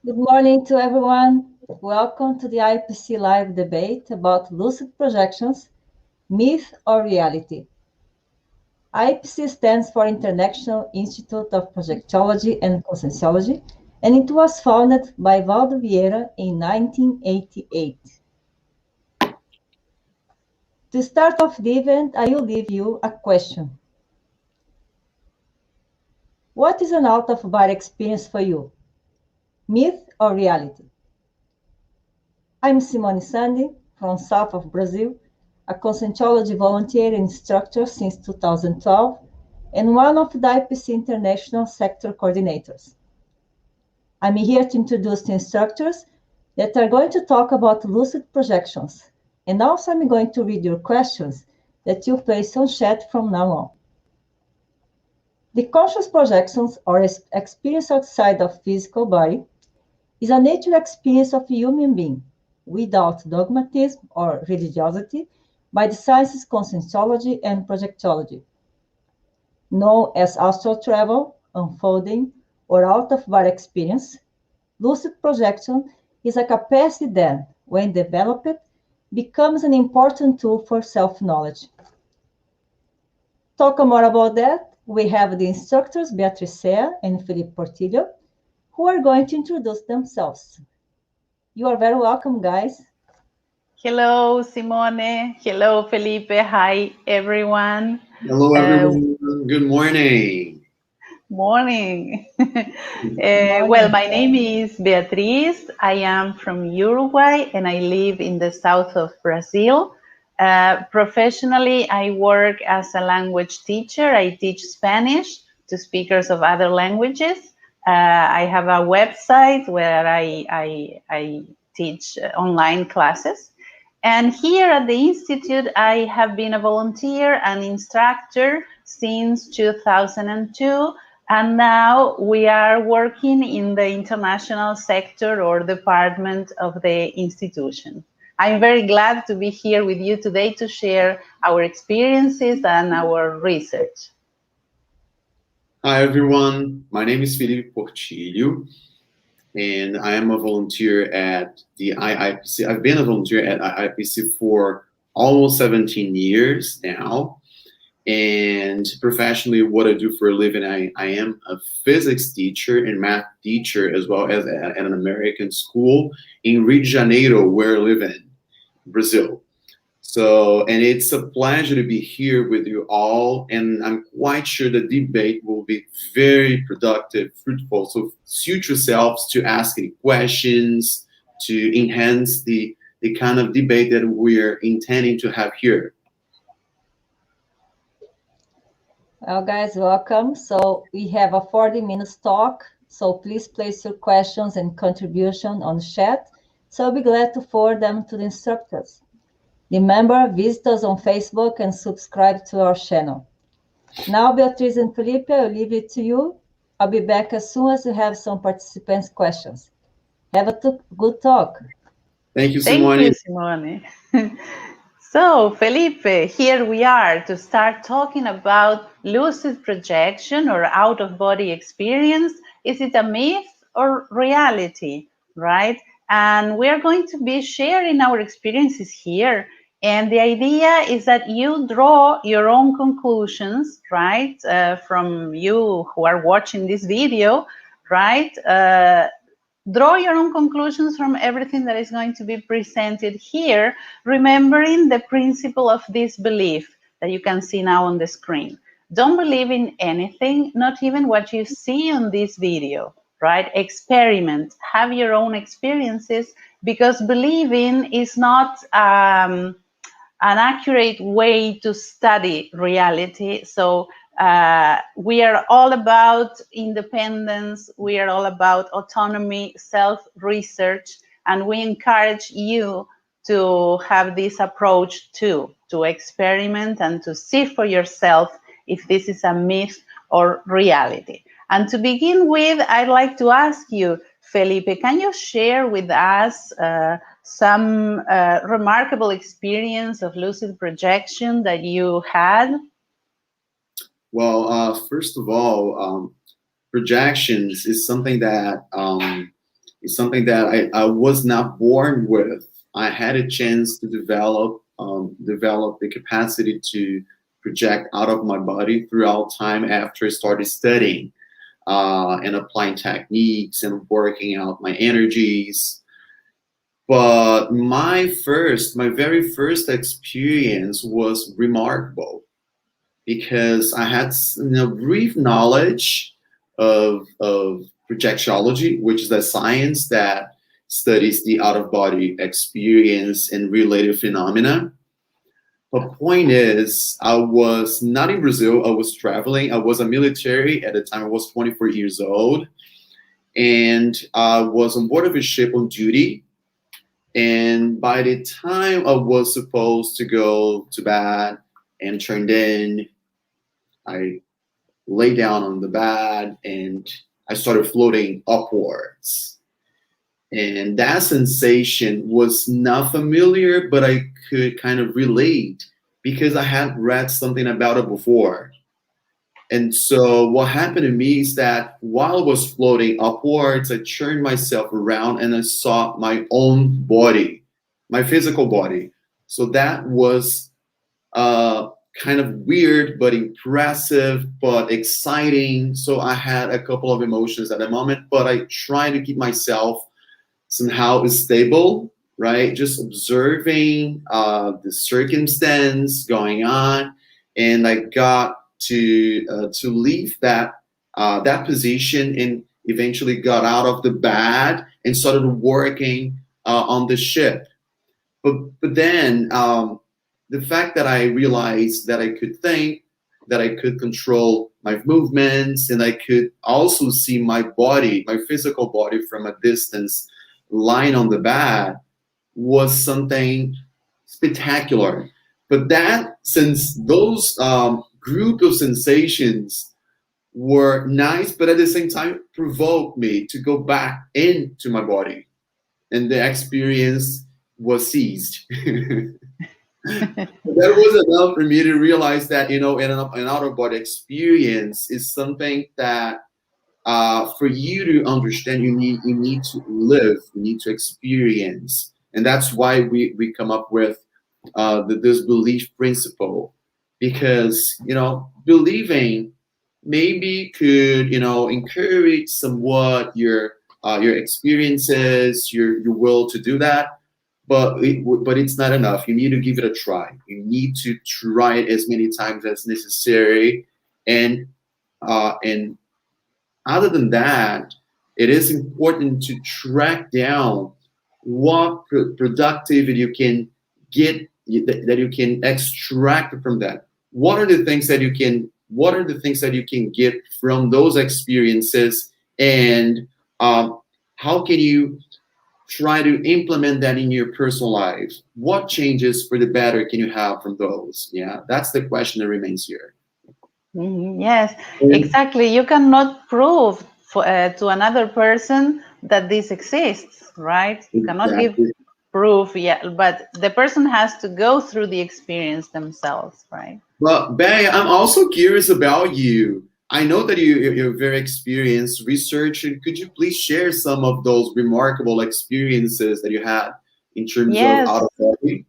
Good morning to everyone. Welcome to the IIPC live debate about lucid projections, myth or reality. IIPC stands for International Institute of Projectiology and Conscientiology, and it was founded by Valdo Vieira in 1988. To start off the event, I will leave you a question. What is an out-of-body experience for you? Myth or reality? I'm Simone Sandi from south of Brazil, a Conscientiology volunteer and instructor since 2012, and one of the IIPC International Sector Coordinators. I'm here to introduce the instructors that are going to talk about lucid projections, and also I'm going to read your questions that you place on chat from now on. The conscious projections, or experience outside of physical body, is a natural experience of a human being, without dogmatism or religiosity, by the sciences Conscientiology and Projectiology. Known as astral travel, unfolding, or out-of-body experience, lucid projection is a capacity that, when developed, becomes an important tool for self-knowledge. Talk more about that, we have the instructors Beatriz Sea and Felipe Portillo, who are going to introduce themselves. You are very welcome, guys. Hello, Simone. Hello, Felipe. Hi, everyone. Hello, everyone. Good morning. Morning. Well, my name is Beatriz. I am from Uruguay and I live in the south of Brazil. Professionally, I work as a language teacher. I teach Spanish to speakers of other languages. I have a website where I teach online classes. And here at the Institute, I have been a volunteer and instructor since 2002. And now we are working in the international sector or department of the institution. I'm very glad to be here with you today to share our experiences and our research. Hi, everyone. My name is Felipe Portillo, and I am a volunteer at the IIPC. I've been a volunteer at IIPC for almost 17 years now. And professionally, what I do for a living, I am a physics teacher and math teacher, as well as at an American school in Rio de Janeiro, where I live in Brazil. So, and it's a pleasure to be here with you all. And I'm quite sure the debate will be very productive, fruitful. So suit yourselves to ask any questions to enhance the kind of debate that we're intending to have here. Well, guys, welcome. So we have a 40 minutes talk. So please place your questions and contribution on chat. So I'll be glad to forward them to the instructors. Remember, visit us on Facebook and subscribe to our channel. Now, Beatriz and Felipe, I'll leave it to you. I'll be back as soon as you have some participants' questions. Have a good talk. Thank you, Simone. Thank you, Simone. So, Felipe, here we are to start talking about lucid projection or out-of-body experience. Is it a myth or reality, right? And we're going to be sharing our experiences here. And the idea is that you draw your own conclusions, right, from you who are watching this video, right? Draw your own conclusions from everything that is going to be presented here, remembering the principle of disbelief that you can see now on the screen. Don't believe in anything, not even what you see on this video, right? Experiment, have your own experiences, because believing is not an accurate way to study reality. So we are all about independence, we are all about autonomy, self-research, and we encourage you to have this approach too, to experiment and to see for yourself if this is a myth or reality. And to begin with, I'd like to ask you, Felipe, can you share with us some remarkable experience of lucid projection that you had? Well, first of all, projections is something that It's something that I was not born with. I had a chance to develop the capacity to project out of my body throughout time after I started studying and applying techniques and working out my energies. But my very first experience was remarkable because I had brief knowledge of projectiology, which is the science that studies the out-of-body experience and related phenomena. The point is, I was not in Brazil. I was traveling. I was a military at the time. I was 24 years old, and I was on board of a ship on duty. And by the time I was supposed to go to bed and turned in, I lay down on the bed and I started floating upwards. And that sensation was not familiar, but I could kind of relate because I had read something about it before. And so what happened to me is that while I was floating upwards, I turned myself around and I saw my own body, my physical body. So that was kind of weird, but impressive, but exciting. So I had a couple of emotions at the moment, but I tried to keep myself somehow stable, right? Just observing the circumstance going on. And I got to leave that position and eventually got out of the bed and started working on the ship. But then the fact that I realized that I could think, that I could control my movements, and I could also see my body, my physical body from a distance lying on the bed was something spectacular. But that, since those group of sensations were nice, but at the same time provoked me to go back into my body, and the experience was seized. That was enough for me to realize that, an out-of-body experience is something that for you to understand, you need to live, you need to experience. And that's why we come up with the disbelief principle, because believing maybe could encourage somewhat your experiences, your will to do that, but it's not enough. You need to give it a try. You need to try it as many times as necessary, and other than that, it is important to track down what productivity you can get, that you can extract from that. What are the things that you can get from those experiences, and how can you try to implement that in your personal life? What changes for the better can you have from those? Yeah, that's the question that remains here. Yes, exactly. You cannot prove to another person that this exists, right? You cannot give proof, but the person has to go through the experience themselves, right? Well, Bay, I'm also curious about you. I know that you're a very experienced researcher. Could you please share some of those remarkable experiences that you had in terms of out-of-body?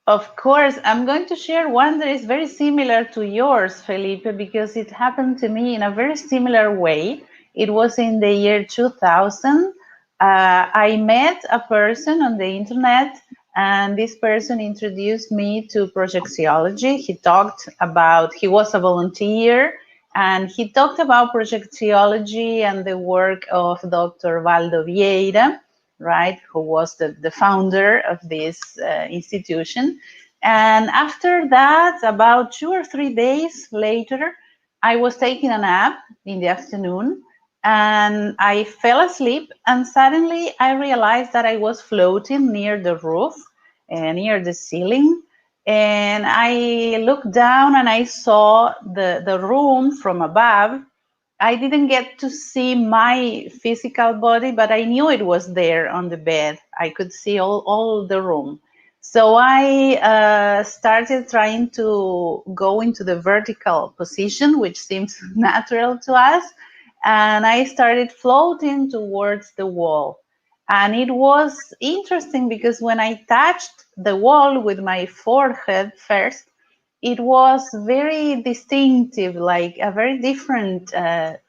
Of course, I'm going to share one that is very similar to yours, Felipe, because it happened to me in a very similar way. It was in the year 2000. I met a person on the internet, and this person introduced me to Projectiology. He was a volunteer, and he talked about Projectiology and the work of Dr. Valdo Vieira, right, who was the founder of this institution. And after that, about 2 or 3 days later, I was taking a nap in the afternoon, and I fell asleep, and suddenly I realized that I was floating near the roof, near the ceiling, and I looked down and I saw the room from above. I didn't get to see my physical body, but I knew it was there on the bed. I could see all the room. So I started trying to go into the vertical position, which seems natural to us. And I started floating towards the wall. And it was interesting because when I touched the wall with my forehead first, it was very distinctive, like a very different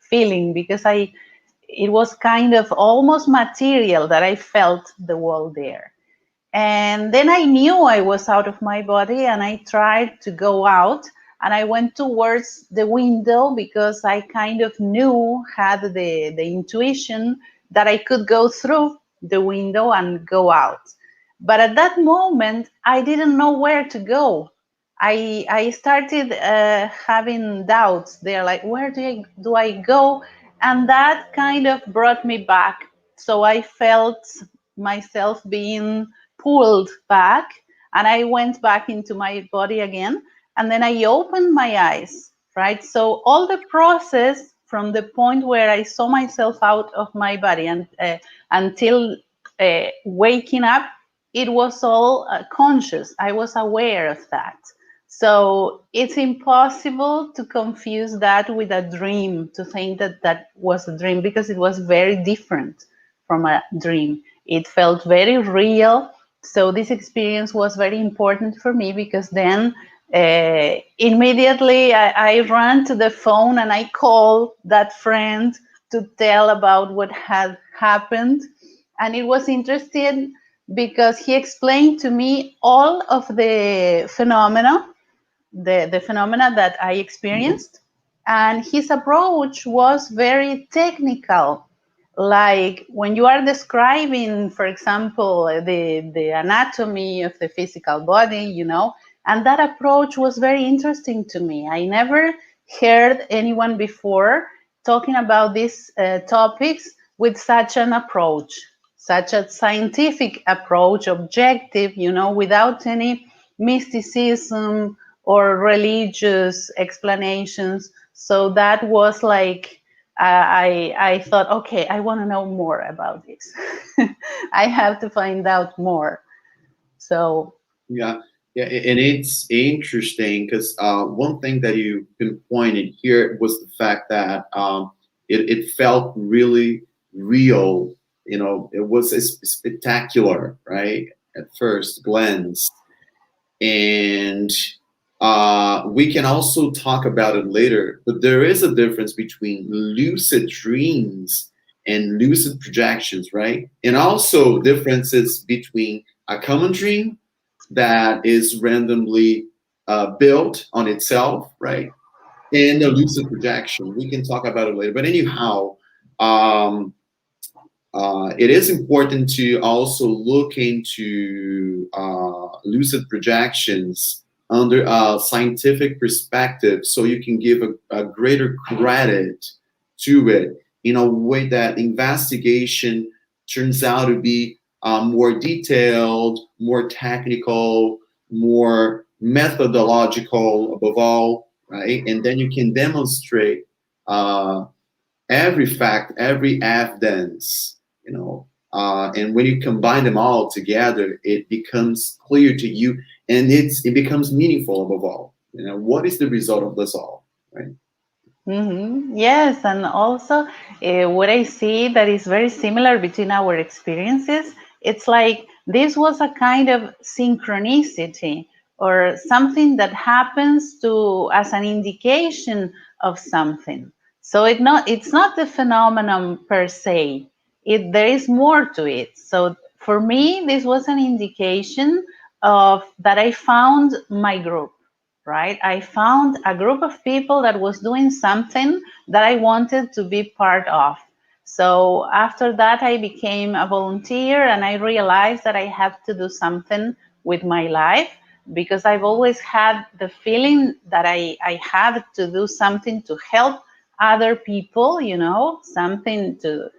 feeling, because it was kind of almost material that I felt the wall there. And then I knew I was out of my body, and I tried to go out, and I went towards the window because I kind of knew, had the intuition that I could go through the window and go out. But at that moment, I didn't know where to go. I started having doubts there, like, where do I go? And that kind of brought me back. So I felt myself being pulled back, and I went back into my body again, and then I opened my eyes, right? So all the process from the point where I saw myself out of my body and until waking up, it was all conscious. I was aware of that. So it's impossible to confuse that with a dream, to think that that was a dream, because it was very different from a dream. It felt very real. So this experience was very important for me, because then immediately I ran to the phone and I called that friend to tell about what had happened. And it was interesting because he explained to me all of the phenomena, the phenomena that I experienced. And his approach was very technical. Like when you are describing, for example, the anatomy of the physical body, and that approach was very interesting to me. I never heard anyone before talking about these topics with such an approach, such a scientific approach, objective, without any mysticism or religious explanations. So that was like, I thought, okay, I want to know more about this. I have to find out more. So Yeah, and it's interesting because one thing that you pinpointed here was the fact that it felt really real. It was spectacular, right? At first glance, and we can also talk about it later. But there is a difference between lucid dreams and lucid projections, right? And also differences between a common dream that is randomly built on itself, right? And a lucid projection. We can talk about it later. But anyhow, it is important to also look into lucid projections under a scientific perspective, so you can give a greater credit to it in a way that investigation turns out to be more detailed, more technical, more methodological above all, right? And then you can demonstrate every fact, every evidence, and when you combine them all together, it becomes clear to you, and it becomes meaningful above all. What is the result of this all, right? Mm-hmm. Yes, and also what I see that is very similar between our experiences, it's like this was a kind of synchronicity, or something that happens to as an indication of something. So it's not the phenomenon per se. There is more to it. So for me, this was an indication of that I found my group, right? I found a group of people that was doing something that I wanted to be part of. So after that, I became a volunteer, and I realized that I have to do something with my life, because I've always had the feeling that I had to do something to help other people, something to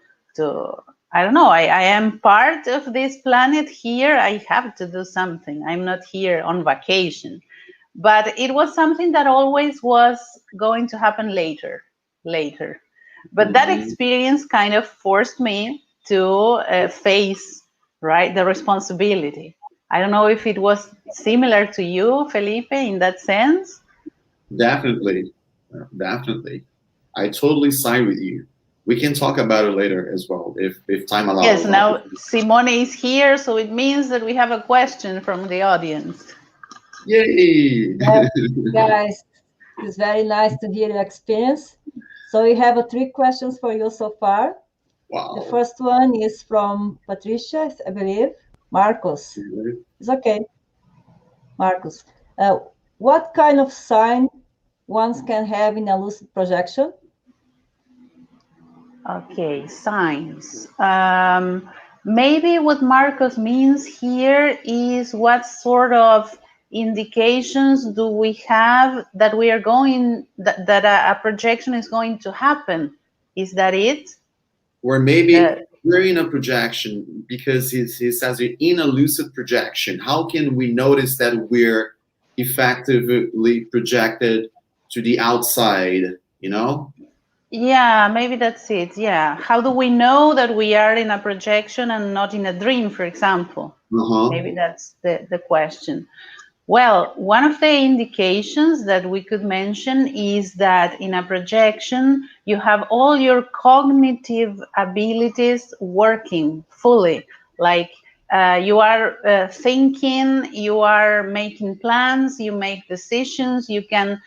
I don't know, I am part of this planet here. I have to do something. I'm not here on vacation. But it was something that always was going to happen later. But that experience kind of forced me to face, right, the responsibility. I don't know if it was similar to you, Felipe, in that sense. Definitely. I totally side with you. we can talk about it later as well, if time allows. Yes, now Simone is here, so it means that we have a question from the audience. Yay! Yes, guys, it's very nice to hear your experience. So we have 3 questions for you so far. Wow. The first one is from Patricia, I believe. Marcos. It's okay. Marcos. What kind of sign one can have in a lucid projection? Okay, signs. Maybe what Marcos means here is what sort of indications do we have that we are going, that a projection is going to happen? Is that it? Or maybe we're in a projection, because he says we're in a lucid projection. How can we notice that we're effectively projected to the outside, you know? Yeah, maybe that's it. Yeah. How do we know that we are in a projection and not in a dream, for example? Maybe that's the question. Well, one of the indications that we could mention is that in a projection, you have all your cognitive abilities working fully. Like you are thinking, you are making plans, you make decisions, you can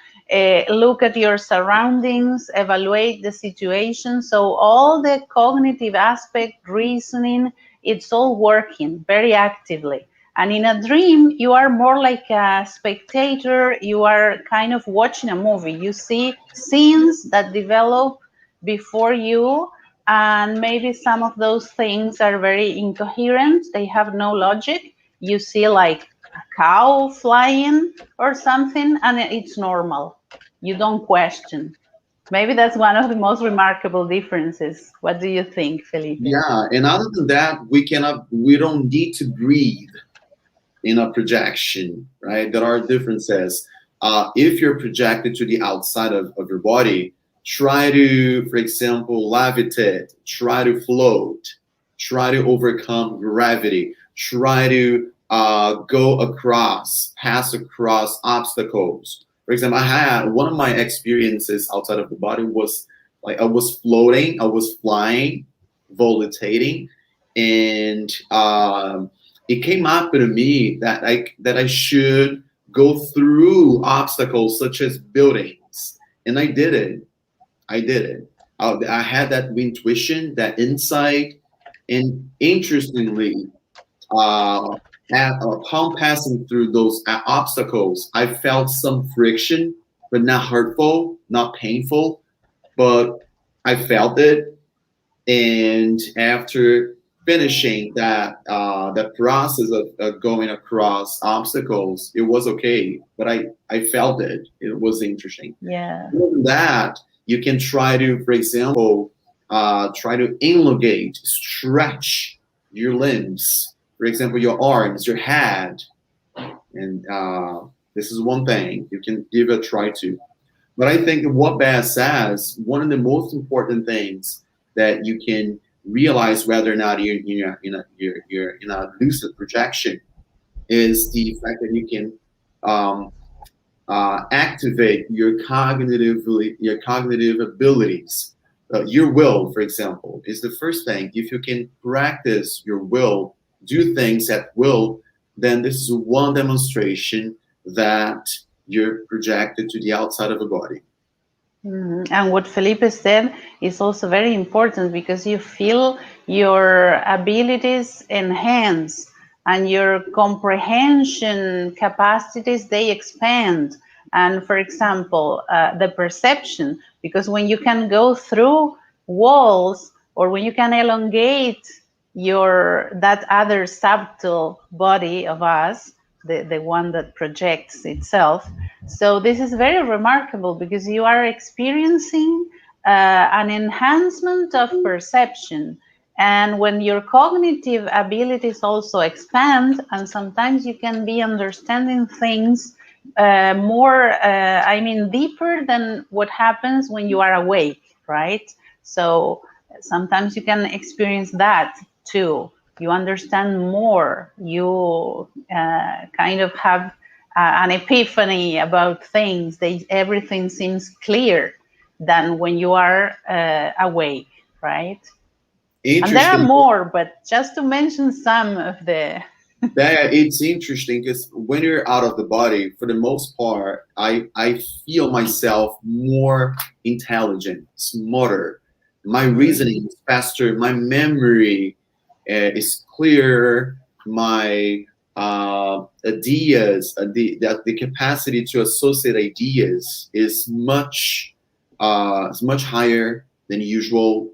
look at your surroundings, evaluate the situation. So all the cognitive aspect, reasoning, it's all working very actively. And in a dream, you are more like a spectator. You are kind of watching a movie. You see scenes that develop before you, and maybe some of those things are very incoherent. They have no logic. You see like a cow flying or something, and it's normal. You don't question. Maybe that's one of the most remarkable differences. What do you think, Felipe? Yeah, and other than that, we don't need to breathe in a projection, right? There are differences. If you're projected to the outside of your body, try to, for example, levitate, try to float, try to overcome gravity, try to pass across obstacles. For example, I had one of my experiences outside of the body was like I was floating, I was flying, volitating, and it came up to me that I should go through obstacles such as buildings, and I did it. I had that intuition, that insight, and interestingly, upon passing through those obstacles, I felt some friction, but not hurtful, not painful, but I felt it. And after finishing that process of going across obstacles, it was okay. But I felt it. It was interesting. Yeah. More than that, you can try to, for example, try to elongate, stretch your limbs. For example, your arms, your head, and this is one thing you can give a try to. But I think what Baz says, one of the most important things that you can realize whether or not you're in a lucid projection is the fact that you can activate your cognitive abilities. Your will, for example, is the first thing. If you can practice your will, do things at will, then this is one demonstration that you're projected to the outside of the body. And what Felipe said is also very important, because you feel your abilities enhance and your comprehension capacities, they expand. And for example, the perception, because when you can go through walls, or when you can elongate that other subtle body of us, the one that projects itself. So this is very remarkable, because you are experiencing an enhancement of perception. And when your cognitive abilities also expand, and sometimes you can be understanding things more, deeper than what happens when you are awake, right? So sometimes you can experience that too. You understand more. You kind of have an epiphany about things. Everything seems clear than when you are awake. right? And there are more, but just to mention some of the... It's interesting because when you're out of the body, for the most part, I feel myself more intelligent, smarter. My reasoning is faster. My memory is clearer. My ideas, the capacity to associate ideas is much higher than usual,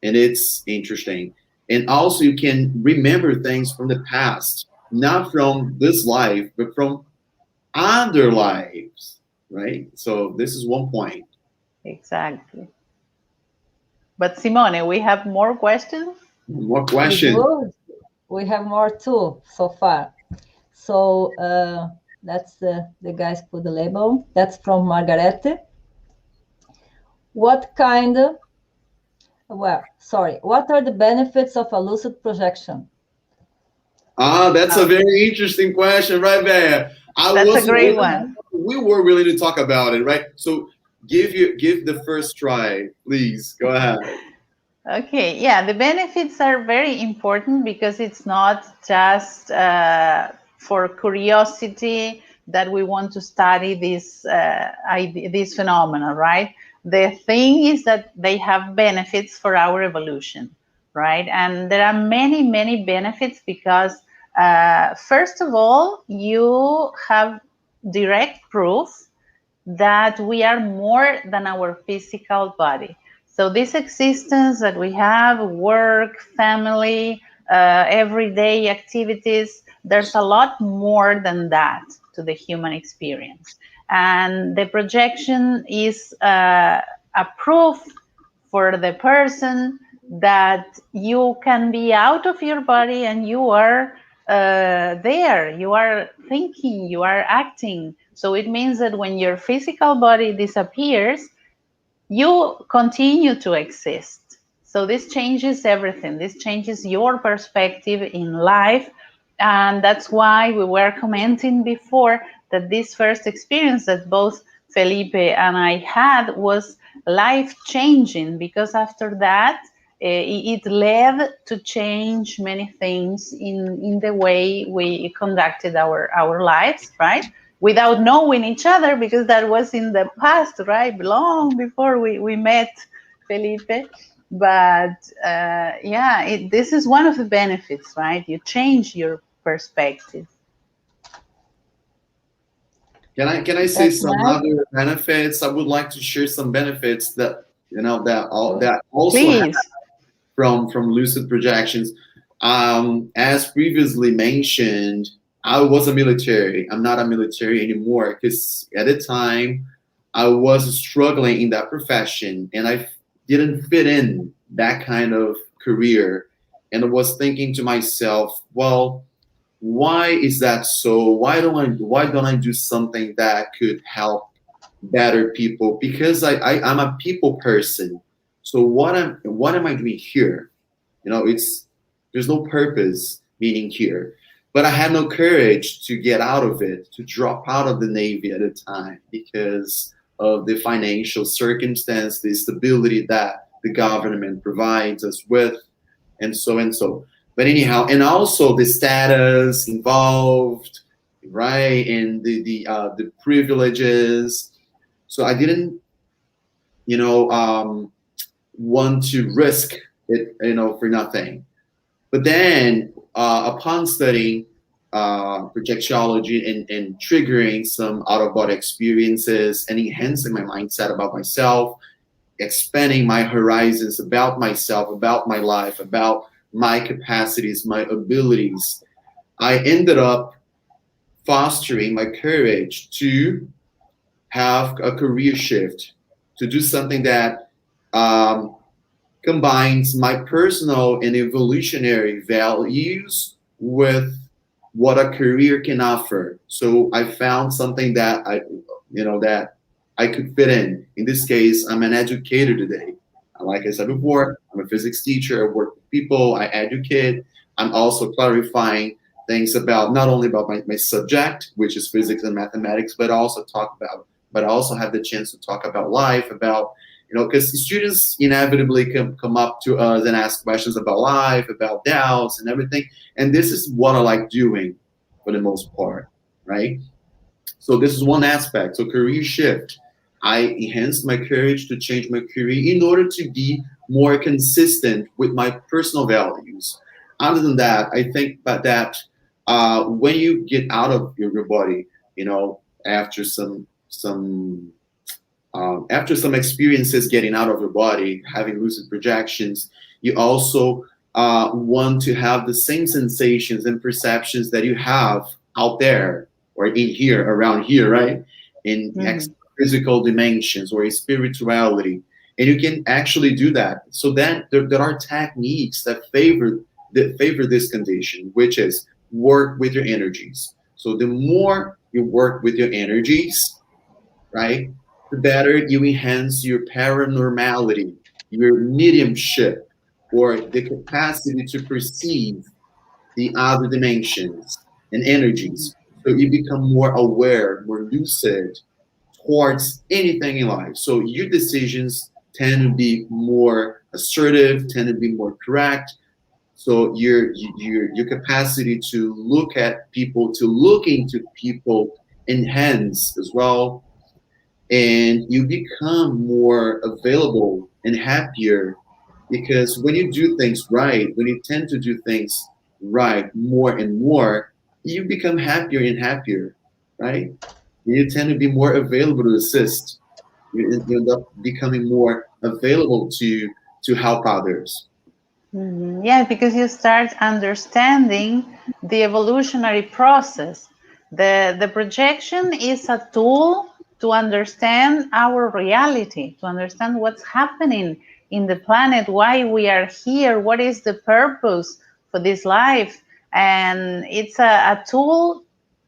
and it's interesting. And also, you can remember things from the past, not from this life, but from other lives, right? So this is one point. Exactly. But Simone, we have more questions? More questions? We have more too, so far. So that's the guys put the label. That's from Margarete. What are the benefits of a lucid projection? That's a very interesting question right there. That's a great one. We were willing to talk about it, right? So give the first try, please. Go ahead. Okay, yeah, the benefits are very important because it's not just for curiosity that we want to study this phenomena, right? The thing is that they have benefits for our evolution, right? And there are many, many benefits because first of all, you have direct proof that we are more than our physical body. So this existence that we have, work, family, everyday activities, there's a lot more than that to the human experience. And the projection is a proof for the person that you can be out of your body and you are there, you are thinking, you are acting. So it means that when your physical body disappears, you continue to exist. So this changes everything. This changes your perspective in life. And that's why we were commenting before that this first experience that both Felipe and I had was life-changing, because after that, it led to change many things in the way we conducted our lives, right? Without knowing each other, because that was in the past, right? Long before we met Felipe. But this is one of the benefits, right? You change your perspective. Can I say some other benefits? I would like to share some benefits that that also have from lucid projections. As previously mentioned, I was a military. I'm not a military anymore because at the time I was struggling in that profession and I didn't fit in that kind of career. And I was thinking to myself, well, why is that so? Why don't I do something that could help better people? Because I'm a people person. So what am I doing here? There's no purpose being here. But I had no courage to get out of it, to drop out of the Navy at the time because of the financial circumstance, the stability that the government provides us with, and so. But anyhow, and also the status involved, right, and the privileges. So I didn't, want to risk it, for nothing. But then, upon studying projectiology and triggering some out-of-body experiences and enhancing my mindset about myself, expanding my horizons about myself, about my life, about my capacities, my abilities, I ended up fostering my courage to have a career shift, to do something that combines my personal and evolutionary values with what a career can offer. So I found something that I could fit in. In this case, I'm an educator today. Like I said before, I'm a physics teacher. I work with people. I educate. I'm also clarifying things about not only about my subject, which is physics and mathematics, but I also have the chance to talk about life, about because students inevitably come up to us and ask questions about life, about doubts and everything. And this is what I like doing for the most part, right? So this is one aspect. So career shift. I enhanced my courage to change my career in order to be more consistent with my personal values. Other than that, I think that when you get out of your body, after after some experiences getting out of your body, having lucid projections, you also want to have the same sensations and perceptions that you have out there or in here, around here, right? In physical dimensions or in spirituality. And you can actually do that. So then there are techniques that favor this condition, which is work with your energies. So the more you work with your energies, right, the better you enhance your paranormality, your mediumship, or the capacity to perceive the other dimensions and energies. So you become more aware, more lucid towards anything in life. So your decisions tend to be more assertive, tend to be more correct. So your capacity to look at people, to look into people, enhance as well, and you become more available and happier, because when you do things right, when you tend to do things right more and more, you become happier and happier, right? You tend to be more available to assist. You end up becoming more available to help others. Yeah, because you start understanding the evolutionary process. The projection is a tool to understand our reality, to understand what's happening in the planet, why we are here, what is the purpose for this life. And it's a tool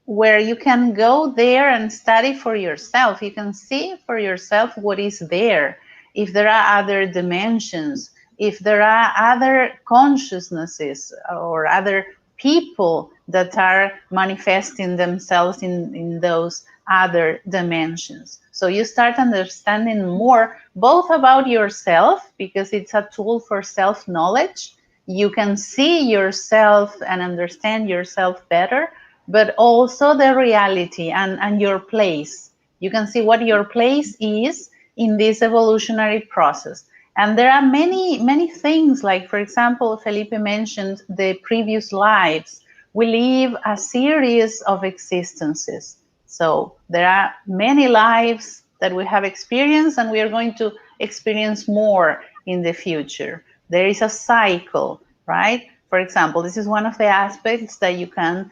where you can go there and study for yourself. You can see for yourself what is there, if there are other dimensions, if there are other consciousnesses or other people that are manifesting themselves in those other dimensions. So you start understanding more both about yourself, because it's a tool for self-knowledge. You can see yourself and understand yourself better, but also the reality and your place. You can see what your place is in this evolutionary process. And there are many things, like, for example, Felipe mentioned the previous lives. We live a series of existences. So there are many lives that we have experienced, and we are going to experience more in the future. There is a cycle, right? For example, this is one of the aspects that you can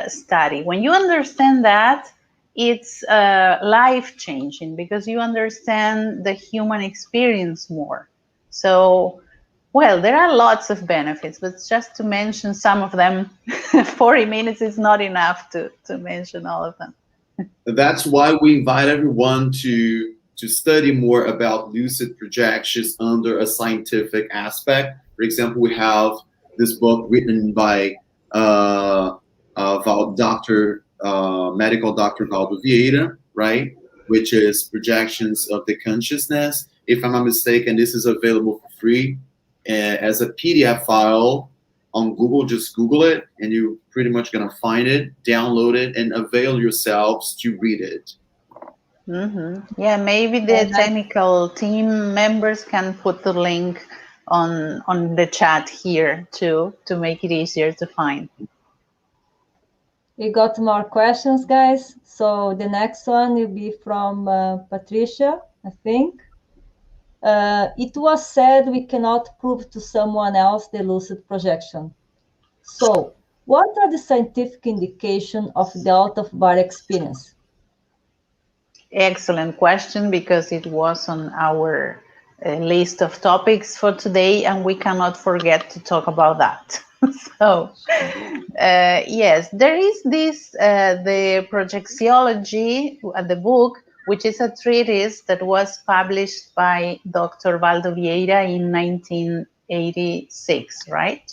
study. When you understand that, it's life-changing, because you understand the human experience more. So, well, there are lots of benefits, but just to mention some of them, 40 minutes is not enough to mention all of them. That's why we invite everyone to study more about lucid projections under a scientific aspect. For example, we have this book written by medical doctor Valdo Vieira, right? Which is Projections of the Consciousness. If I'm not mistaken, this is available for free as a PDF file on Google. Just Google it, and you're pretty much gonna find it, download it, and avail yourselves to read it. Yeah, maybe the technical team members can put the link on the chat here to make it easier to find. We got more questions, guys. So the next one will be from Patricia, I think. It was said we cannot prove to someone else the lucid projection. So what are the scientific indications of the out-of-body experience? Excellent question, because it was on our list of topics for today, and we cannot forget to talk about that. So, yes, there is this, the Projectiology, the book, which is a treatise that was published by Dr. Valdo Vieira in 1986, right?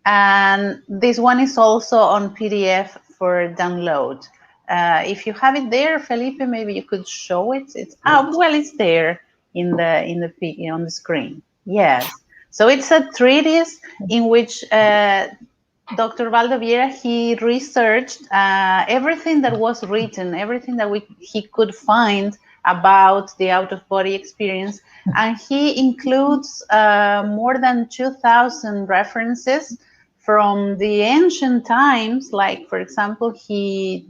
And this one is also on PDF for download. If you have it there, Felipe, maybe you could show it. Well, it's there. on the screen. Yes. So it's a treatise in which Dr. Valdoviera, he researched everything that was written, everything that he could find about the out-of-body experience, and he includes more than 2,000 references from the ancient times. Like, for example, he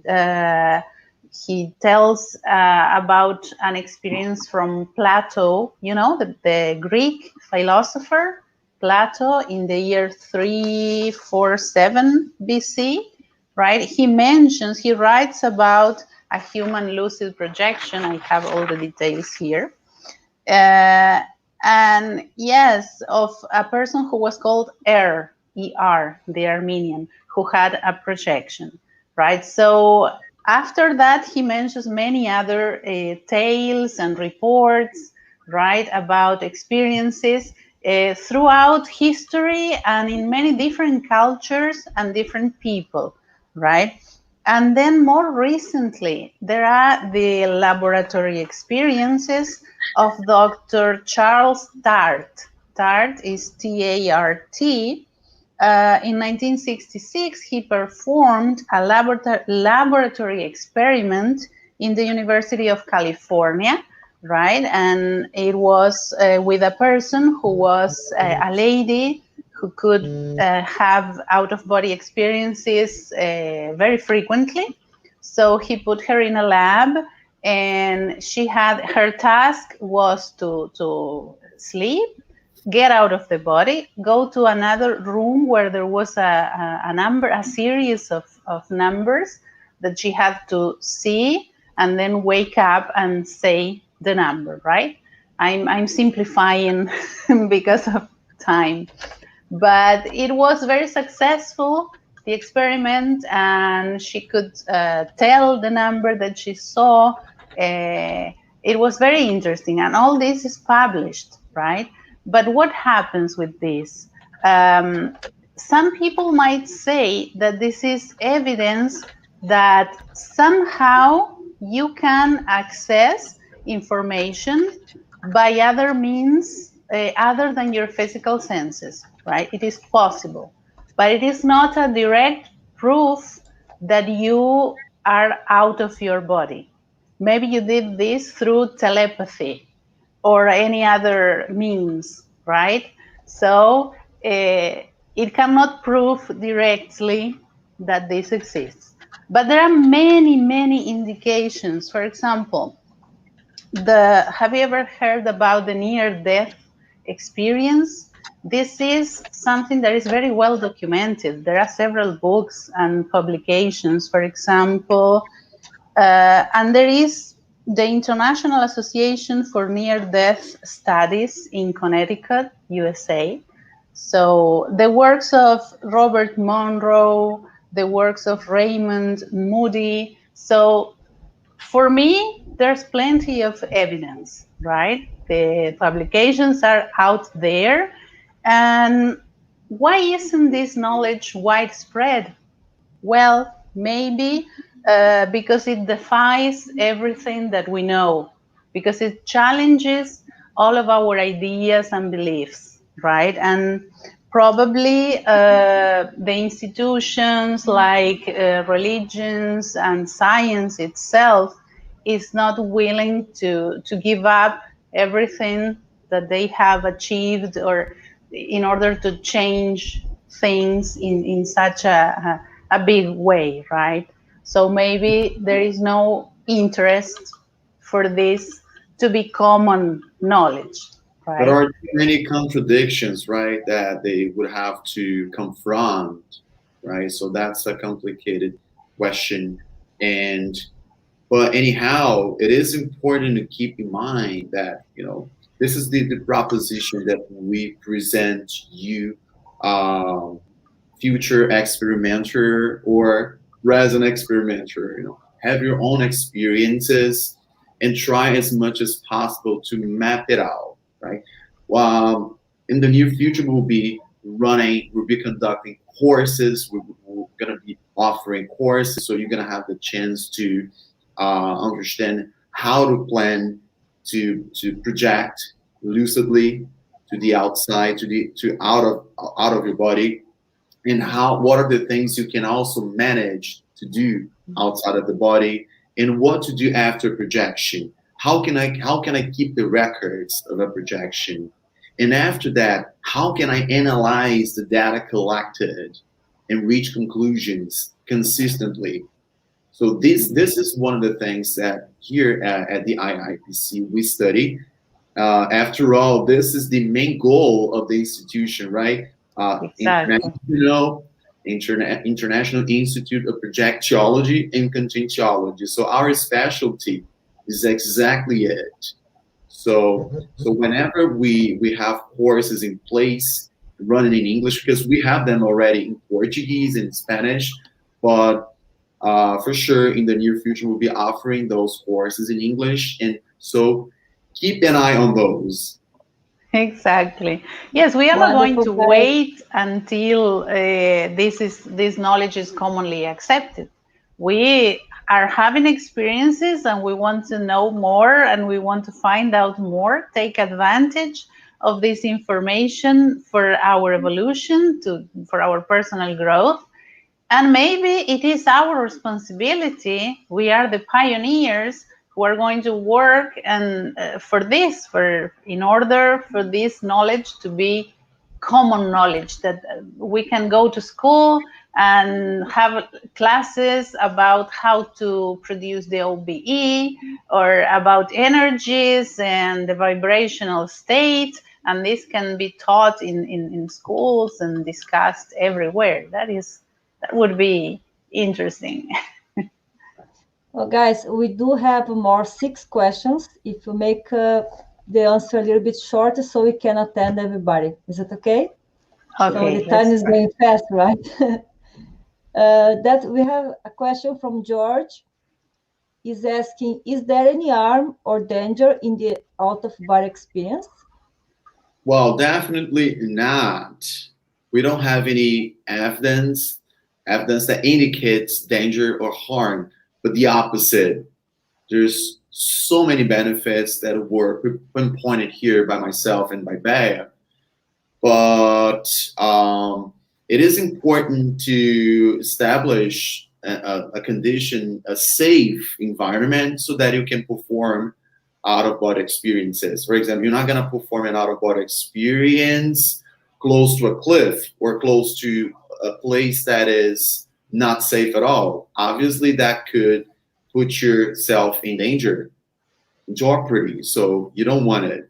tells about an experience from Plato, the Greek philosopher Plato, in the year 347 BC, right? He writes about a human lucid projection. I have all the details here. And yes, of a person who was called E-R, the Armenian, who had a projection, right? So after that, he mentions many other tales and reports, right, about experiences throughout history and in many different cultures and different people, right? And then more recently, there are the laboratory experiences of Dr. Charles Tart. Tart is T-A-R-T. In 1966, he performed a laboratory experiment in the University of California, right? And it was with a person who was a lady who could have out-of-body experiences very frequently. So he put her in a lab, and her task was to sleep, get out of the body, go to another room where there was a series of numbers that she had to see, and then wake up and say the number, right? I'm simplifying because of time, but it was very successful, the experiment, and she could tell the number that she saw. It was very interesting, and all this is published, right? But what happens with this? Some people might say that this is evidence that somehow you can access information by other means other than your physical senses, right? It is possible, but it is not a direct proof that you are out of your body. Maybe you did this through telepathy or any other means, right? So it cannot prove directly that this exists. But there are many, many indications. For example, have you ever heard about the near-death experience? This is something that is very well documented. There are several books and publications, for example, and there is the International Association for Near-Death Studies in Connecticut, USA. So the works of Robert Monroe, the works of Raymond Moody. So for me, there's plenty of evidence, right? The publications are out there. And why isn't this knowledge widespread? Well, maybe because it defies everything that we know, because it challenges all of our ideas and beliefs, right? And probably the institutions like religions and science itself is not willing to give up everything that they have achieved, or in order to change things in such a big way, right? So maybe there is no interest for this to be common knowledge, right? But are there any contradictions, right, that they would have to confront, right? So that's a complicated question. But anyhow, it is important to keep in mind that, this is the proposition that we present you, future experimenter or present experimenter, have your own experiences and try as much as possible to map it out, right? In the near future, we'll be conducting courses, we're going to be offering courses, so you're going to have the chance to understand how to plan to project lucidly to the outside, to out of your body, and what are the things you can also manage to do outside of the body, and what to do after projection. How can I keep the records of a projection? And after that, how can I analyze the data collected and reach conclusions consistently? So this is one of the things that here at the IIPC we study. After all, this is the main goal of the institution, right? Exactly. International Institute of Projectiology and Conscientiology. So our specialty is exactly it. So whenever we have courses in place running in English, because we have them already in Portuguese and Spanish, but for sure in the near future we'll be offering those courses in English, and so keep an eye on those. Exactly. Yes, we are not going to wait until this knowledge is commonly accepted. We are having experiences and we want to know more and we want to find out more, take advantage of this information for our evolution, for our personal growth. And maybe it is our responsibility. We are the pioneers who are going to work and in order for this knowledge to be common knowledge, that we can go to school and have classes about how to produce the OBE or about energies and the vibrational state, and this can be taught in schools and discussed everywhere. That would be interesting. Well, guys, we do have more 6 questions. If you make the answer a little bit shorter so we can attend everybody. Is it okay? Okay. So the time is going fast, right? That we have a question from George. Is asking, is there any harm or danger in the out-of-body experience? Well, definitely not. We don't have any evidence that indicates danger or harm, but the opposite. There's so many benefits that were pinpointed here by myself and by Bea, but it is important to establish a condition, a safe environment, so that you can perform out-of-body experiences. For example, you're not going to perform an out-of-body experience close to a cliff or close to a place that is not safe at all. Obviously, that could put yourself in danger, in jeopardy. So you don't want it.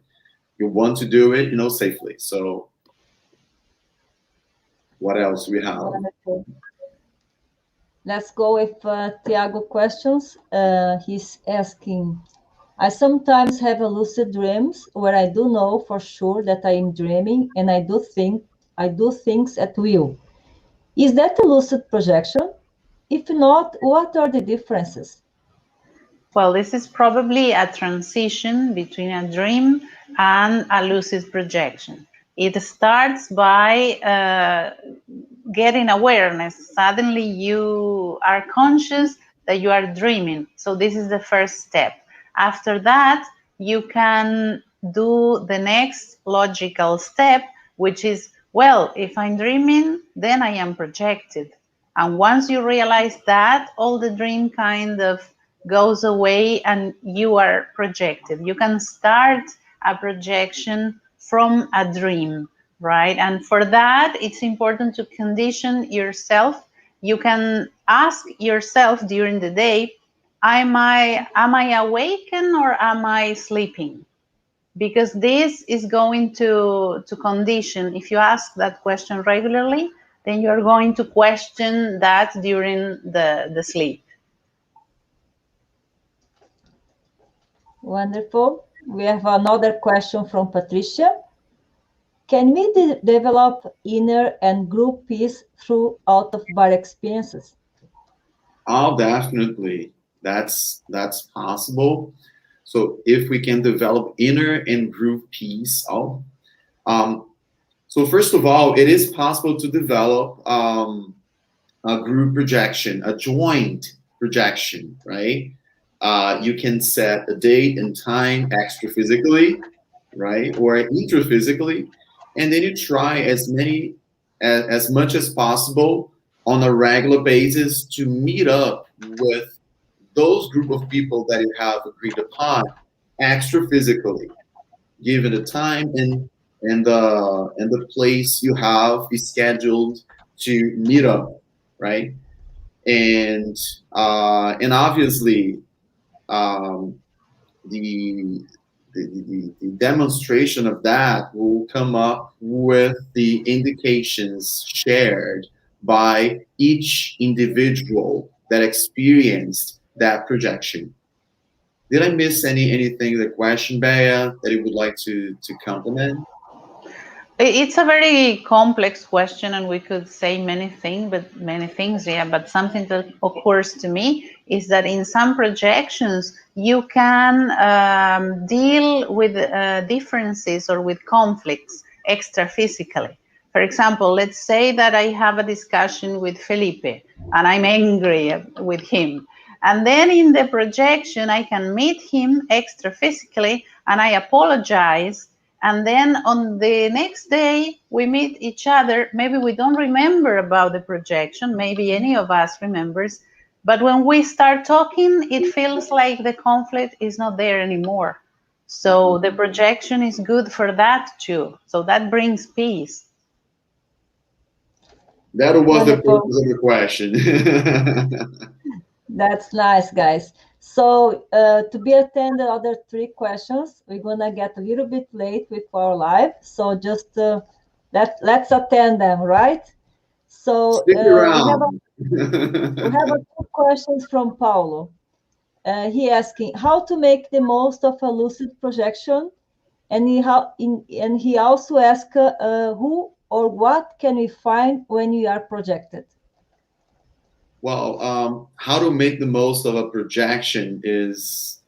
You want to do it, safely. So what else we have? Wonderful. Let's go with Tiago questions. He's asking, I sometimes have a lucid dreams where I do know for sure that I am dreaming and I do things at will. Is that a lucid projection? If not, what are the differences? Well, this is probably a transition between a dream and a lucid projection. It starts by getting awareness. Suddenly you are conscious that you are dreaming. So this is the first step. After that, you can do the next logical step, which is, well, if I'm dreaming, then I am projected. And once you realize that, all the dream kind of goes away and you are projected. You can start a projection from a dream, right? And for that, it's important to condition yourself. You can ask yourself during the day, am I awakened or am I sleeping? Because this is going to condition. If you ask that question regularly, then you're going to question that during the sleep. Wonderful. We have another question from Patricia. Can we develop inner and group peace through out-of-body experiences? Oh, definitely. That's possible. So if we can develop inner and group peace, so first of all, it is possible to develop a group projection, a joint projection, right? You can set a date and time extraphysically, right, or intraphysically, and then you try as much as possible on a regular basis to meet up with those group of people that you have agreed upon extraphysically, given the time and the place you have scheduled to meet up, right? And obviously, um, the, the demonstration of that will come up with the indications shared by each individual that experienced that projection. Did I miss anything in the question, Bea, that you would like to complement? It's a very complex question, and we could say many things, yeah. But something that occurs to me is that in some projections, you can deal with differences or with conflicts extra-physically. For example, let's say that I have a discussion with Felipe, and I'm angry with him. And then in the projection, I can meet him extra-physically, and I apologize. And then on the next day, we meet each other. Maybe we don't remember about the projection. Maybe any of us remembers. But when we start talking, it feels like the conflict is not there anymore. So the projection is good for that too. So that brings peace. That was the Wonderful. purpose of the question. That's nice, guys. So to be attended other three questions, we're gonna get a little bit late with our live. So just let's attend them, right? So Stick around. we have two questions from Paulo. He asking how to make the most of a lucid projection, and he also asked who or what can we find when we are projected. Well, how to make the most of a projection is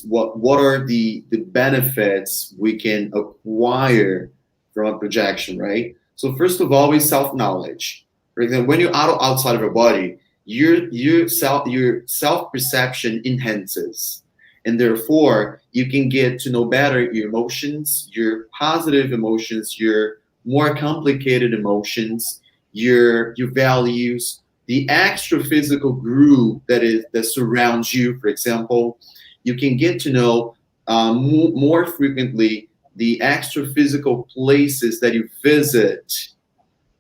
what are the benefits we can acquire from a projection, right? So first of all, is self-knowledge. For example, when you're outside of your body, your self perception enhances, and therefore you can get to know better your emotions, your positive emotions, your more complicated emotions, your values, the extra physical group that surrounds you. For example, you can get to know more frequently the extra physical places that you visit.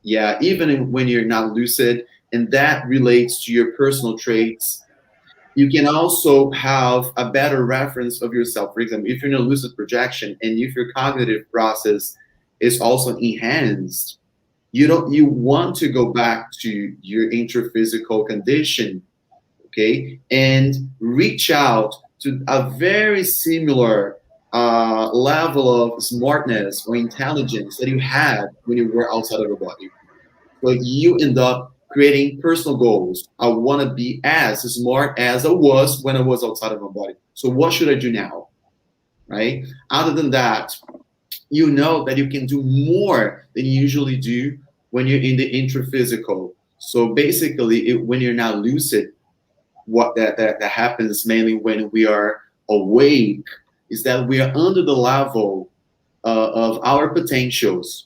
Yeah, even when you're not lucid, and that relates to your personal traits. You can also have a better reference of yourself. For example, if you're in a lucid projection and if your cognitive process is also enhanced, you want to go back to your intraphysical condition, okay, and reach out to a very similar level of smartness or intelligence that you had when you were outside of your body. So you end up creating personal goals. I want to be as smart as I was when I was outside of my body. So what should I do now? Right? Other than that, you know that you can do more than you usually do when you're in the intraphysical. So basically, when you're not lucid, what that happens mainly when we are awake is that we are under the level of our potentials.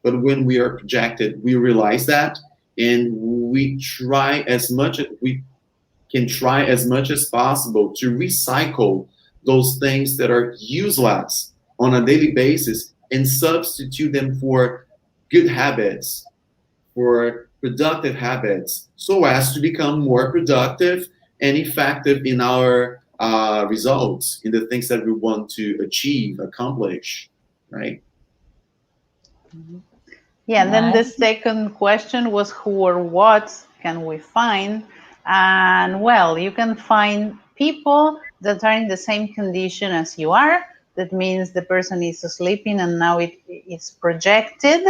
But when we are projected, we realize that, and we try as much as we can try as much as possible to recycle those things that are useless on a daily basis and substitute them for good habits, for productive habits, so as to become more productive and effective in our results, in the things that we want to achieve, accomplish, right? Yeah, and then the second question was who or what can we find? And well, you can find people that are in the same condition as you are. That means the person is sleeping and now it is projected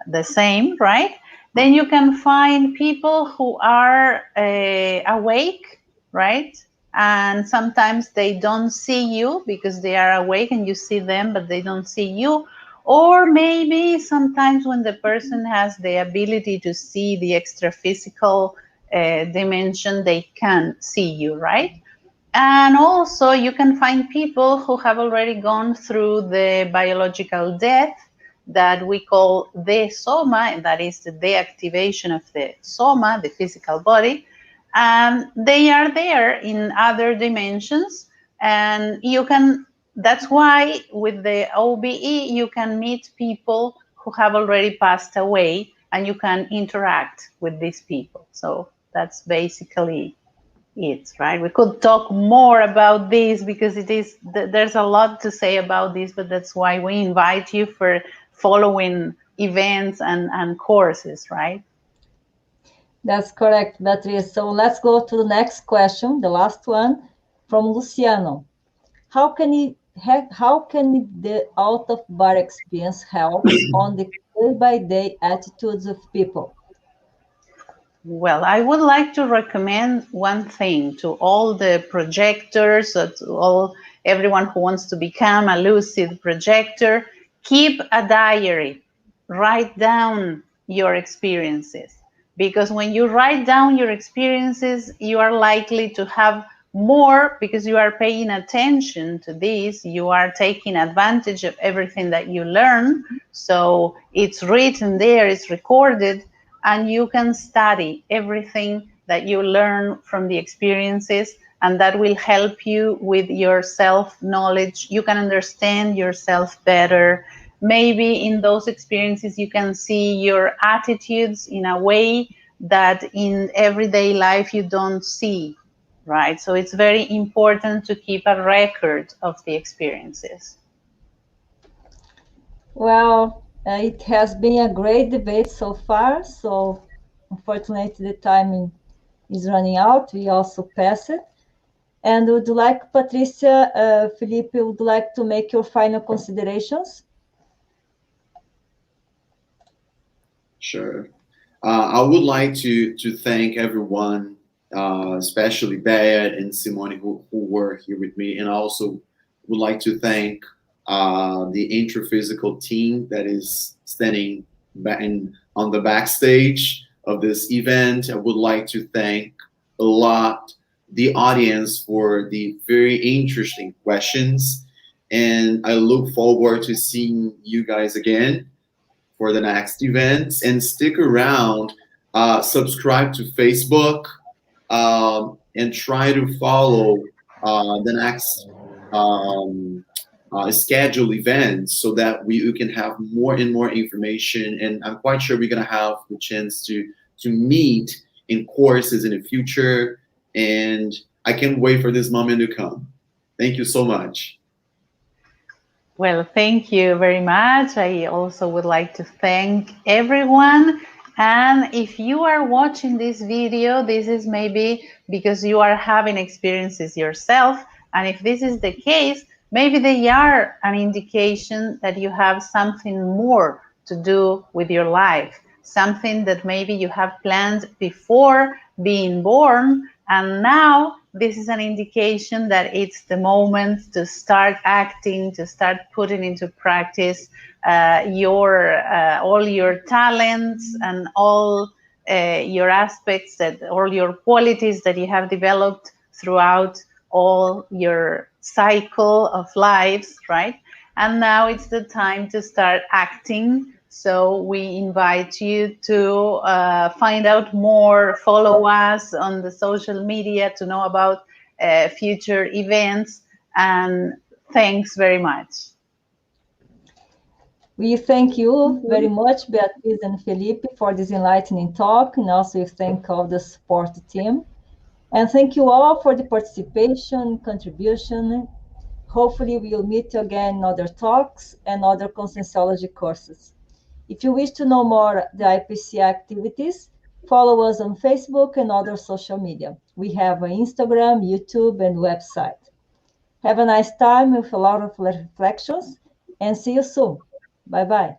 the same, right? Then you can find people who are awake, right? And sometimes they don't see you because they are awake and you see them, but they don't see you. Or maybe sometimes when the person has the ability to see the extra physical dimension, they can see you, right? And also you can find people who have already gone through the biological death that we call the soma, and that is the deactivation of the soma, the physical body. And they are there in other dimensions. And you can, that's why with the OBE, you can meet people who have already passed away and you can interact with these people. So that's basically it, right? We could talk more about this because it is, there's a lot to say about this, but that's why we invite you for following events and courses, right? That's correct, Beatriz. So let's go to the next question, the last one from Luciano. How can the out-of-body experience help on the day-by-day attitudes of people? Well, I would like to recommend one thing to all the projectors, to everyone who wants to become a lucid projector. Keep a diary. Write down your experiences, because when you write down your experiences, you are likely to have more, because you are paying attention to this, you are taking advantage of everything that you learn. So it's written there, it's recorded, and you can study everything that you learn from the experiences, and that will help you with your self-knowledge. You can understand yourself better. Maybe in those experiences you can see your attitudes in a way that in everyday life you don't see, right? So it's very important to keep a record of the experiences. Well, it has been a great debate so far. So unfortunately, the timing is running out. We also passed it. And would you like, Patricia, Felipe, would like to make your final considerations? Sure. I would like to thank everyone, especially Bea and Simone, who were here with me, and I also would like to thank the introphysical team that is standing on the backstage of this event. I would like to thank a lot the audience for the very interesting questions, and I look forward to seeing you guys again for the next events, and stick around. Subscribe to Facebook, and try to follow the next scheduled events so that you can have more and more information. And I'm quite sure we're going to have the chance to meet in courses in the future. And I can't wait for this moment to come. Thank you so much. Well, thank you very much. I also would like to thank everyone. And if you are watching this video, this is maybe because you are having experiences yourself. And if this is the case, maybe they are an indication that you have something more to do with your life, something that maybe you have planned before being born, and now this is an indication that it's the moment to start acting, to start putting into practice all your talents and all your aspects, that all your qualities that you have developed throughout all your cycle of lives, right? And now it's the time to start acting. So we invite you to find out more, follow us on the social media to know about future events, and thanks very much. We thank you very much, Beatriz and Felipe, for this enlightening talk, and also we thank all the support team. And thank you all for the participation, contribution. Hopefully we'll meet you again in other talks and other Conscientiology courses. If you wish to know more the IIPC activities, follow us on Facebook and other social media. We have an Instagram, YouTube, and website. Have a nice time with a lot of reflections, and see you soon. Bye-bye.